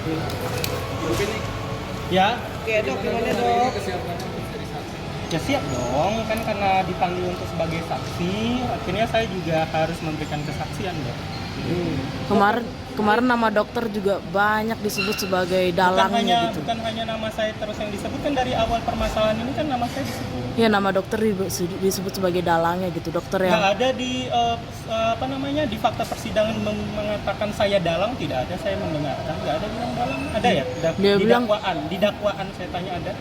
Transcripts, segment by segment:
Ini Ya, oke dok, gimana dok? Kesiapannya dari saksi. ya siap dong, kan karena dipanggil untuk sebagai saksi, akhirnya saya juga harus memberikan kesaksian dong. Kemarin nama dokter juga banyak disebut sebagai dalangnya gitu. Bukan hanya nama saya terus yang disebutkan dari awal permasalahan ini kan nama saya disebut. Ya, nama dokter disebut sebagai dalangnya gitu, dokter yang Nggak ada di di fakta persidangan mengatakan saya dalang, tidak ada saya mendengarkan, nggak ada bilang dalang. Ada ya? Dia Di bilang- dakwaan saya tanya ada.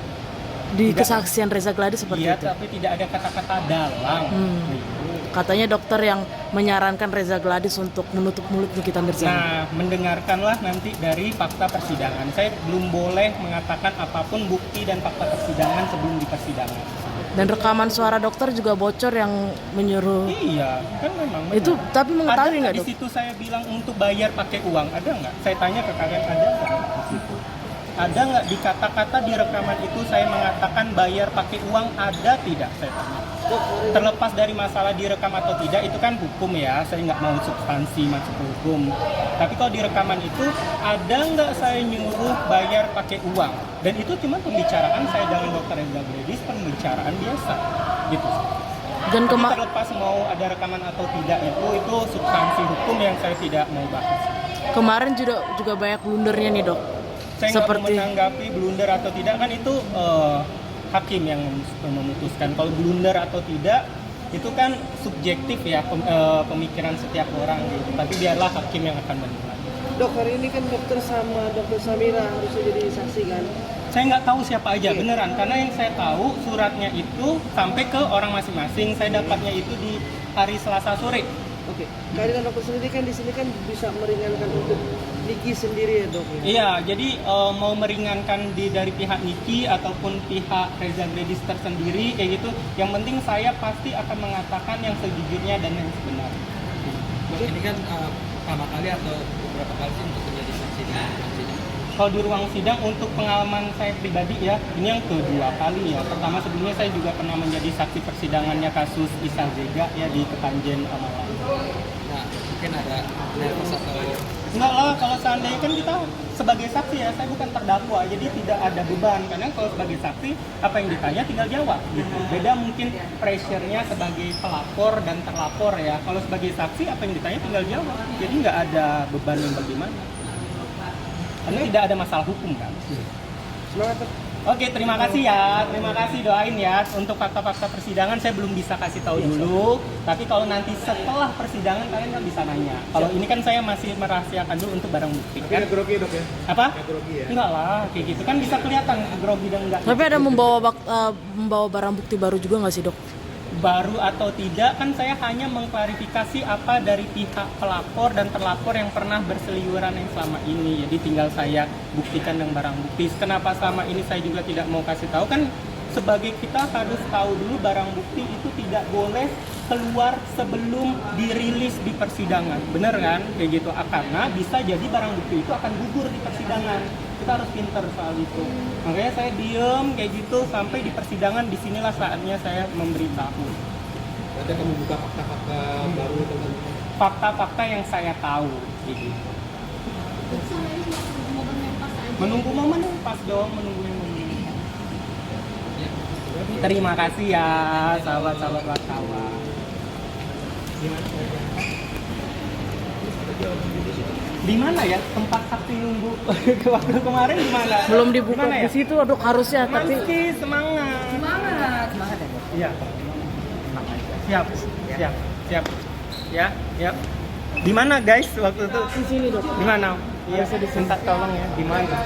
di tidak. kesaksian Reza Gladys seperti Iya, itu. tapi tidak ada kata-kata dalang. Gitu. Katanya dokter yang menyarankan Reza Gladys untuk menutup mulut Nikita Mirzani. Nah, mendengarkanlah nanti dari fakta persidangan. Saya belum boleh mengatakan apapun bukti dan fakta persidangan sebelum di persidangan. Dan rekaman suara dokter juga bocor yang menyuruh. Iya, kan memang benar. Itu tapi mengetahui Ada nggak di dok? situ saya bilang untuk bayar pakai uang, ada nggak? Saya tanya ke kalian, ada nggak di situ? Ada nggak di kata-kata di rekaman itu saya mengatakan bayar pakai uang, ada tidak? Saya tanya. Terlepas dari masalah direkam atau tidak, itu kan hukum ya, saya nggak mau substansi masuk ke hukum. Tapi kalau di rekaman itu, ada nggak saya nyuruh bayar pakai uang? Dan itu cuma pembicaraan saya dengan Dr. Reza Gladys, pembicaraan biasa, gitu. Dan Tapi terlepas mau ada rekaman atau tidak, itu substansi hukum yang saya tidak mau bahas. kemarin juga banyak blundernya nih dok. Saya nggak mau menanggapi blunder atau tidak, kan itu hakim yang memutuskan. Kalau blunder atau tidak itu kan subjektif ya, pemikiran setiap orang gitu. Tapi biarlah hakim yang akan menilai. Dok, hari ini kan dokter sama dokter Samira harusnya jadi saksi kan? Saya nggak tahu siapa aja beneran, karena yang saya tahu suratnya itu sampai ke orang masing-masing. Saya dapatnya itu di hari Selasa sore. Oke, kehadiran dokter sendiri kan di sini kan bisa meringankan untuk Niki sendiri ya dok ya? Iya, jadi mau meringankan dari pihak Niki ataupun pihak Reza Gladys tersendiri kayak gitu. Yang penting saya pasti akan mengatakan yang sejujurnya dan yang sebenarnya. Dok, ini kan pertama kali atau beberapa kali sih untuk menjadi saksi di sidang? Kalau di ruang sidang untuk pengalaman saya pribadi ya, ini yang kedua kali ya. Pertama sebelumnya saya juga pernah menjadi saksi persidangannya kasus Isa Zega ya di Kepanjen Malang. Nah, mungkin ada nervous atau Enggak lah, kalau seandainya kan kita sebagai saksi ya, saya bukan terdakwa, jadi tidak ada beban. Karena kalau sebagai saksi, apa yang ditanya tinggal jawab gitu. Beda mungkin pressure-nya sebagai pelapor dan terlapor ya. Kalau sebagai saksi, apa yang ditanya tinggal jawab. Jadi nggak ada beban yang bagaimana. Karena tidak ada masalah hukum kan. Semangat dok. Oke, terima kasih ya. Terima kasih, doain ya. Untuk fakta-fakta persidangan saya belum bisa kasih tahu dulu. Tapi kalau nanti setelah persidangan kalian kan bisa nanya. Kalau ini kan saya masih merahasiakan dulu untuk barang bukti kan. Grogi dok ya? Apa? Grogi ya? Enggak lah, kayak gitu kan bisa kelihatan grogi dan enggak. Tapi ada membawa barang bukti baru juga nggak sih dok? Baru atau tidak kan saya hanya mengklarifikasi apa dari pihak pelapor dan terlapor yang pernah berseliweran yang selama ini. Jadi tinggal saya buktikan dengan barang bukti. Kenapa selama ini saya juga tidak mau kasih tahu kan, sebagai kita harus tahu dulu barang bukti itu tidak boleh keluar sebelum dirilis di persidangan. Bener kan? Kayak gitu. Karena bisa jadi barang bukti itu akan gugur di persidangan. Kita harus pintar soal itu. Makanya saya diem kayak gitu sampai di persidangan, disinilah saatnya saya memberitahu. ada membuka fakta-fakta baru tentang Fakta-fakta yang saya tahu. Gitu. Menunggu momen yang pas dong, menunggu yang momen yang pas. Terima kasih ya, sahabat-sahabat wartawan. Di mana ya tempat saksi nunggu waktu kemarin di mana? Belum dibuka Dimana ya? di situ dok harusnya tapi Masih semangat. Semangat ya dok. Iya. Siap. Ya. Di mana guys waktu itu? di sini dok. Di mana? Iya, minta tolong ya. Di mana?